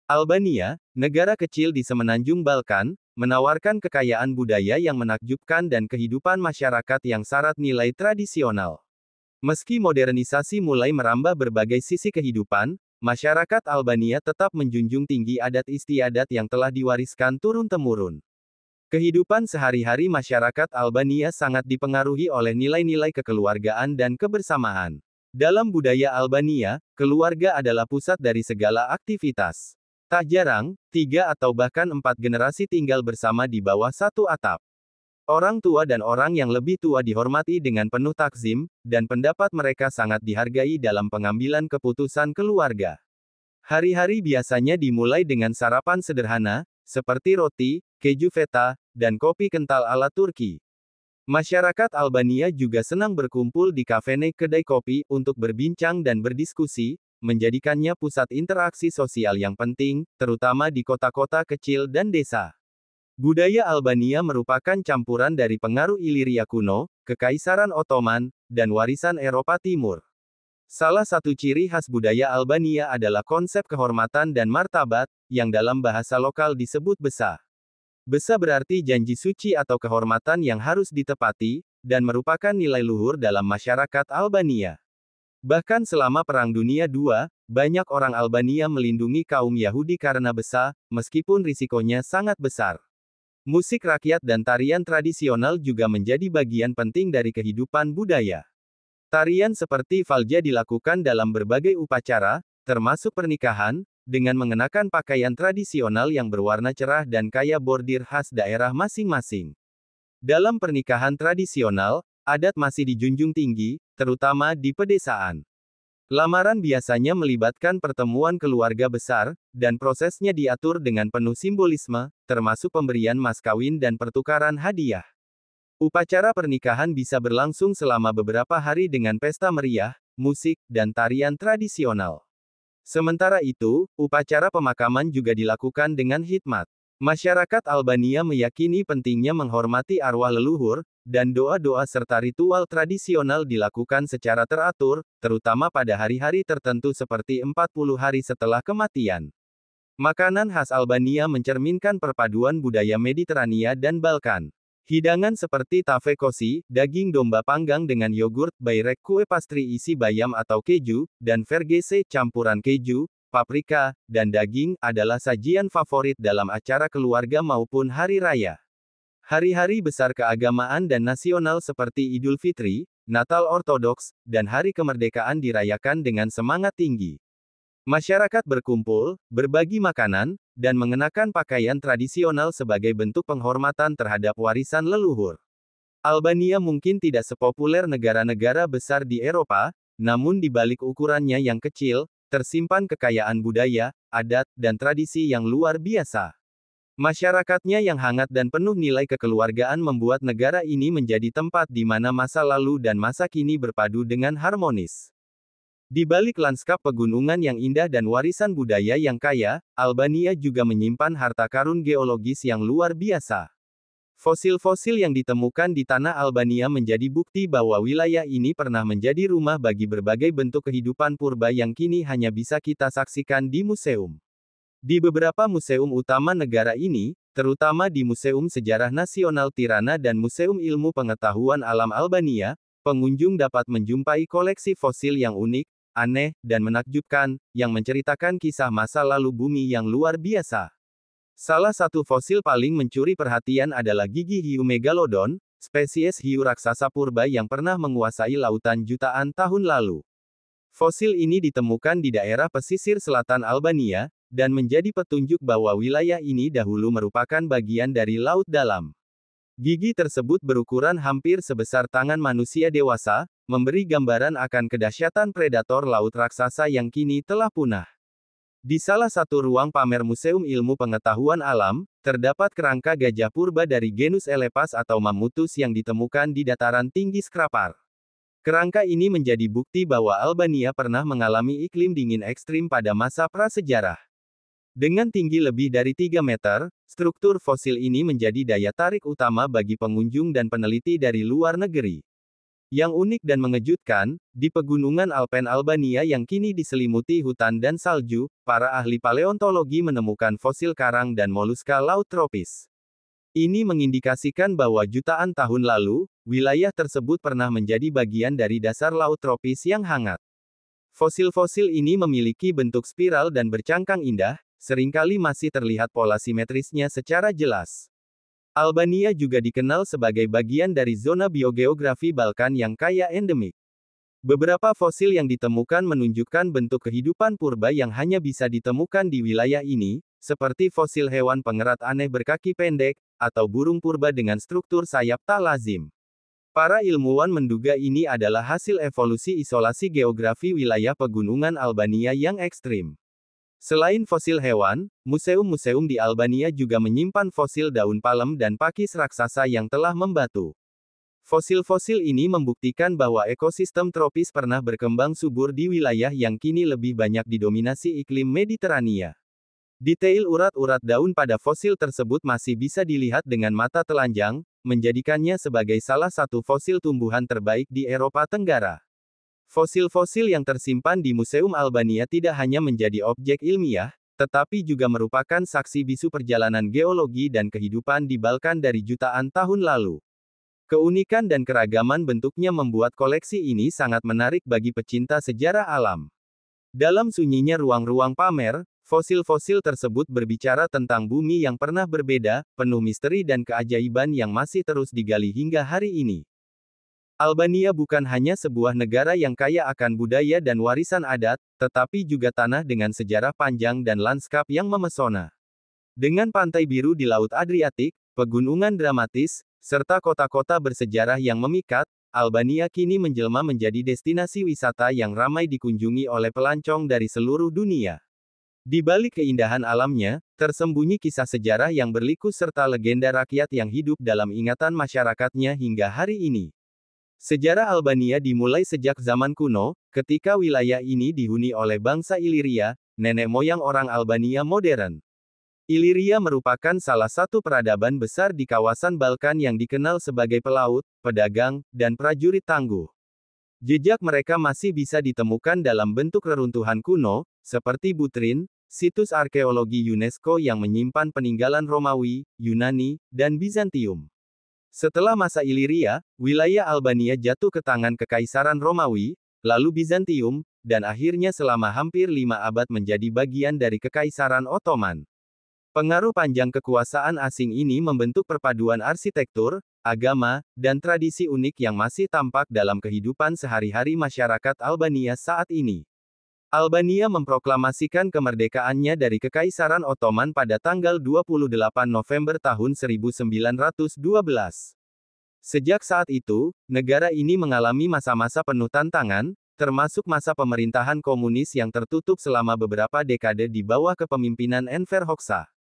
Albania, negara kecil di semenanjung Balkan, menawarkan kekayaan budaya yang menakjubkan dan kehidupan masyarakat yang syarat nilai tradisional. Meski modernisasi mulai merambah berbagai sisi kehidupan, masyarakat Albania tetap menjunjung tinggi adat istiadat yang telah diwariskan turun-temurun. Kehidupan sehari-hari masyarakat Albania sangat dipengaruhi oleh nilai-nilai kekeluargaan dan kebersamaan. Dalam budaya Albania, keluarga adalah pusat dari segala aktivitas. Tak jarang, 3 atau bahkan 4 generasi tinggal bersama di bawah satu atap. Orang tua dan orang yang lebih tua dihormati dengan penuh takzim, dan pendapat mereka sangat dihargai dalam pengambilan keputusan keluarga. Hari-hari biasanya dimulai dengan sarapan sederhana, seperti roti, keju feta, dan kopi kental ala Turki. Masyarakat Albania juga senang berkumpul di kafene kedai kopi untuk berbincang dan berdiskusi, menjadikannya pusat interaksi sosial yang penting, terutama di kota-kota kecil dan desa. Budaya Albania merupakan campuran dari pengaruh Iliria kuno, Kekaisaran Ottoman, dan warisan Eropa Timur. Salah satu ciri khas budaya Albania adalah konsep kehormatan dan martabat, yang dalam bahasa lokal disebut besa. Besa berarti janji suci atau kehormatan yang harus ditepati, dan merupakan nilai luhur dalam masyarakat Albania. Bahkan selama Perang Dunia II, banyak orang Albania melindungi kaum Yahudi karena besa, meskipun risikonya sangat besar. Musik rakyat dan tarian tradisional juga menjadi bagian penting dari kehidupan budaya. Tarian seperti Valja dilakukan dalam berbagai upacara, termasuk pernikahan, dengan mengenakan pakaian tradisional yang berwarna cerah dan kaya bordir khas daerah masing-masing. Dalam pernikahan tradisional, adat masih dijunjung tinggi, terutama di pedesaan. Lamaran biasanya melibatkan pertemuan keluarga besar, dan prosesnya diatur dengan penuh simbolisme, termasuk pemberian mas kawin dan pertukaran hadiah. Upacara pernikahan bisa berlangsung selama beberapa hari dengan pesta meriah, musik, dan tarian tradisional. Sementara itu, upacara pemakaman juga dilakukan dengan hikmat. Masyarakat Albania meyakini pentingnya menghormati arwah leluhur, dan doa-doa serta ritual tradisional dilakukan secara teratur, terutama pada hari-hari tertentu seperti 40 hari setelah kematian. Makanan khas Albania mencerminkan perpaduan budaya Mediterania dan Balkan. Hidangan seperti tave kosi, daging domba panggang dengan yogurt, bayrek kue pastry isi bayam atau keju, dan vergese campuran keju, paprika, dan daging, adalah sajian favorit dalam acara keluarga maupun hari raya. Hari-hari besar keagamaan dan nasional seperti Idul Fitri, Natal Ortodoks, dan Hari Kemerdekaan dirayakan dengan semangat tinggi. Masyarakat berkumpul, berbagi makanan, dan mengenakan pakaian tradisional sebagai bentuk penghormatan terhadap warisan leluhur. Albania mungkin tidak sepopuler negara-negara besar di Eropa, namun di balik ukurannya yang kecil, tersimpan kekayaan budaya, adat, dan tradisi yang luar biasa. Masyarakatnya yang hangat dan penuh nilai kekeluargaan membuat negara ini menjadi tempat di mana masa lalu dan masa kini berpadu dengan harmonis. Di balik lanskap pegunungan yang indah dan warisan budaya yang kaya, Albania juga menyimpan harta karun geologis yang luar biasa. Fosil-fosil yang ditemukan di tanah Albania menjadi bukti bahwa wilayah ini pernah menjadi rumah bagi berbagai bentuk kehidupan purba yang kini hanya bisa kita saksikan di museum. Di beberapa museum utama negara ini, terutama di Museum Sejarah Nasional Tirana dan Museum Ilmu Pengetahuan Alam Albania, pengunjung dapat menjumpai koleksi fosil yang unik, aneh, dan menakjubkan, yang menceritakan kisah masa lalu bumi yang luar biasa. Salah satu fosil paling mencuri perhatian adalah gigi hiu megalodon, spesies hiu raksasa purba yang pernah menguasai lautan jutaan tahun lalu. Fosil ini ditemukan di daerah pesisir selatan Albania, dan menjadi petunjuk bahwa wilayah ini dahulu merupakan bagian dari laut dalam. Gigi tersebut berukuran hampir sebesar tangan manusia dewasa, memberi gambaran akan kedahsyatan predator laut raksasa yang kini telah punah. Di salah satu ruang pamer Museum Ilmu Pengetahuan Alam, terdapat kerangka gajah purba dari genus Elepas atau Mammutus yang ditemukan di dataran tinggi Skrapar. Kerangka ini menjadi bukti bahwa Albania pernah mengalami iklim dingin ekstrim pada masa prasejarah. Dengan tinggi lebih dari 3 meter, struktur fosil ini menjadi daya tarik utama bagi pengunjung dan peneliti dari luar negeri. Yang unik dan mengejutkan, di pegunungan Alpen Albania yang kini diselimuti hutan dan salju, para ahli paleontologi menemukan fosil karang dan moluska laut tropis. Ini mengindikasikan bahwa jutaan tahun lalu, wilayah tersebut pernah menjadi bagian dari dasar laut tropis yang hangat. Fosil-fosil ini memiliki bentuk spiral dan bercangkang indah, seringkali masih terlihat pola simetrisnya secara jelas. Albania juga dikenal sebagai bagian dari zona biogeografi Balkan yang kaya endemik. Beberapa fosil yang ditemukan menunjukkan bentuk kehidupan purba yang hanya bisa ditemukan di wilayah ini, seperti fosil hewan pengerat aneh berkaki pendek, atau burung purba dengan struktur sayap tak lazim. Para ilmuwan menduga ini adalah hasil evolusi isolasi geografi wilayah pegunungan Albania yang ekstrim. Selain fosil hewan, museum-museum di Albania juga menyimpan fosil daun palem dan pakis raksasa yang telah membatu. Fosil-fosil ini membuktikan bahwa ekosistem tropis pernah berkembang subur di wilayah yang kini lebih banyak didominasi iklim Mediterania. Detail urat-urat daun pada fosil tersebut masih bisa dilihat dengan mata telanjang, menjadikannya sebagai salah satu fosil tumbuhan terbaik di Eropa Tenggara. Fosil-fosil yang tersimpan di Museum Albania tidak hanya menjadi objek ilmiah, tetapi juga merupakan saksi bisu perjalanan geologi dan kehidupan di Balkan dari jutaan tahun lalu. Keunikan dan keragaman bentuknya membuat koleksi ini sangat menarik bagi pecinta sejarah alam. Dalam sunyinya ruang-ruang pamer, fosil-fosil tersebut berbicara tentang bumi yang pernah berbeda, penuh misteri dan keajaiban yang masih terus digali hingga hari ini. Albania bukan hanya sebuah negara yang kaya akan budaya dan warisan adat, tetapi juga tanah dengan sejarah panjang dan lanskap yang memesona. Dengan pantai biru di Laut Adriatik, pegunungan dramatis, serta kota-kota bersejarah yang memikat, Albania kini menjelma menjadi destinasi wisata yang ramai dikunjungi oleh pelancong dari seluruh dunia. Di balik keindahan alamnya, tersembunyi kisah sejarah yang berliku serta legenda rakyat yang hidup dalam ingatan masyarakatnya hingga hari ini. Sejarah Albania dimulai sejak zaman kuno, ketika wilayah ini dihuni oleh bangsa Iliria, nenek moyang orang Albania modern. Iliria merupakan salah satu peradaban besar di kawasan Balkan yang dikenal sebagai pelaut, pedagang, dan prajurit tangguh. Jejak mereka masih bisa ditemukan dalam bentuk reruntuhan kuno, seperti Butrin, situs arkeologi UNESCO yang menyimpan peninggalan Romawi, Yunani, dan Bizantium. Setelah masa Iliria, wilayah Albania jatuh ke tangan Kekaisaran Romawi, lalu Bizantium, dan akhirnya selama hampir 5 abad menjadi bagian dari Kekaisaran Ottoman. Pengaruh panjang kekuasaan asing ini membentuk perpaduan arsitektur, agama, dan tradisi unik yang masih tampak dalam kehidupan sehari-hari masyarakat Albania saat ini. Albania memproklamasikan kemerdekaannya dari Kekaisaran Ottoman pada tanggal 28 November tahun 1912. Sejak saat itu, negara ini mengalami masa-masa penuh tantangan, termasuk masa pemerintahan komunis yang tertutup selama beberapa dekade di bawah kepemimpinan Enver Hoxha.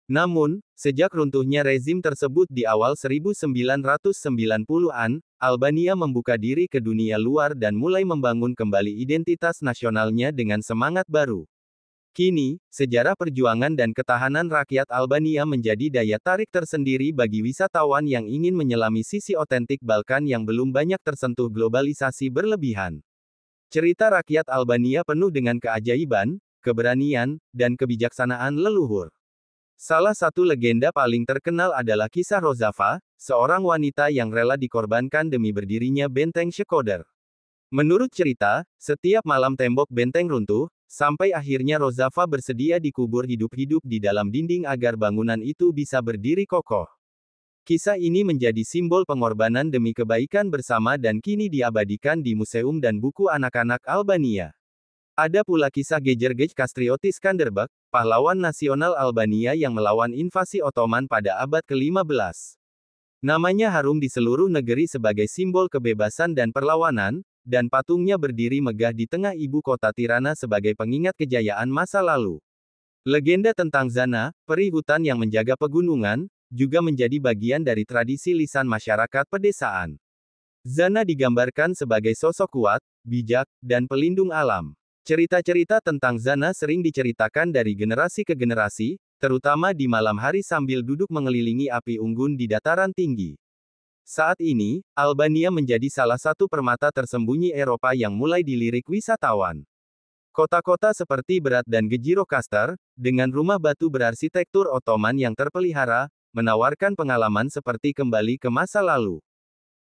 Namun, sejak runtuhnya rezim tersebut di awal 1990-an, Albania membuka diri ke dunia luar dan mulai membangun kembali identitas nasionalnya dengan semangat baru. Kini, sejarah perjuangan dan ketahanan rakyat Albania menjadi daya tarik tersendiri bagi wisatawan yang ingin menyelami sisi otentik Balkan yang belum banyak tersentuh globalisasi berlebihan. Cerita rakyat Albania penuh dengan keajaiban, keberanian, dan kebijaksanaan leluhur. Salah satu legenda paling terkenal adalah kisah Rozava, seorang wanita yang rela dikorbankan demi berdirinya benteng Shkodër. Menurut cerita, setiap malam tembok benteng runtuh, sampai akhirnya Rozava bersedia dikubur hidup-hidup di dalam dinding agar bangunan itu bisa berdiri kokoh. Kisah ini menjadi simbol pengorbanan demi kebaikan bersama dan kini diabadikan di museum dan buku anak-anak Albania. Ada pula kisah Gejergej Kastrioti Skanderbeg, pahlawan nasional Albania yang melawan invasi Ottoman pada abad ke-15. Namanya harum di seluruh negeri sebagai simbol kebebasan dan perlawanan, dan patungnya berdiri megah di tengah ibu kota Tirana sebagai pengingat kejayaan masa lalu. Legenda tentang Zana, peri hutan yang menjaga pegunungan, juga menjadi bagian dari tradisi lisan masyarakat pedesaan. Zana digambarkan sebagai sosok kuat, bijak, dan pelindung alam. Cerita-cerita tentang Zana sering diceritakan dari generasi ke generasi, terutama di malam hari sambil duduk mengelilingi api unggun di dataran tinggi. Saat ini, Albania menjadi salah satu permata tersembunyi Eropa yang mulai dilirik wisatawan. Kota-kota seperti Berat dan Gjirokastar, dengan rumah batu berarsitektur Ottoman yang terpelihara, menawarkan pengalaman seperti kembali ke masa lalu.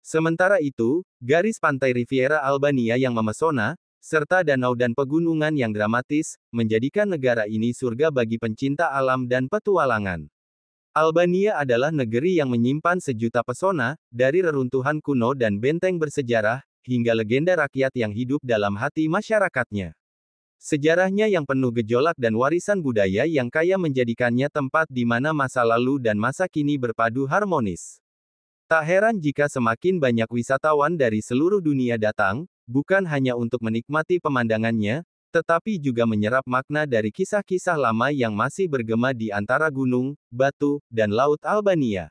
Sementara itu, garis pantai Riviera Albania yang memesona, serta danau dan pegunungan yang dramatis, menjadikan negara ini surga bagi pencinta alam dan petualangan. Albania adalah negeri yang menyimpan sejuta pesona, dari reruntuhan kuno dan benteng bersejarah, hingga legenda rakyat yang hidup dalam hati masyarakatnya. Sejarahnya yang penuh gejolak dan warisan budaya yang kaya menjadikannya tempat di mana masa lalu dan masa kini berpadu harmonis. Tak heran jika semakin banyak wisatawan dari seluruh dunia datang, bukan hanya untuk menikmati pemandangannya, tetapi juga menyerap makna dari kisah-kisah lama yang masih bergema di antara gunung, batu, dan laut Albania.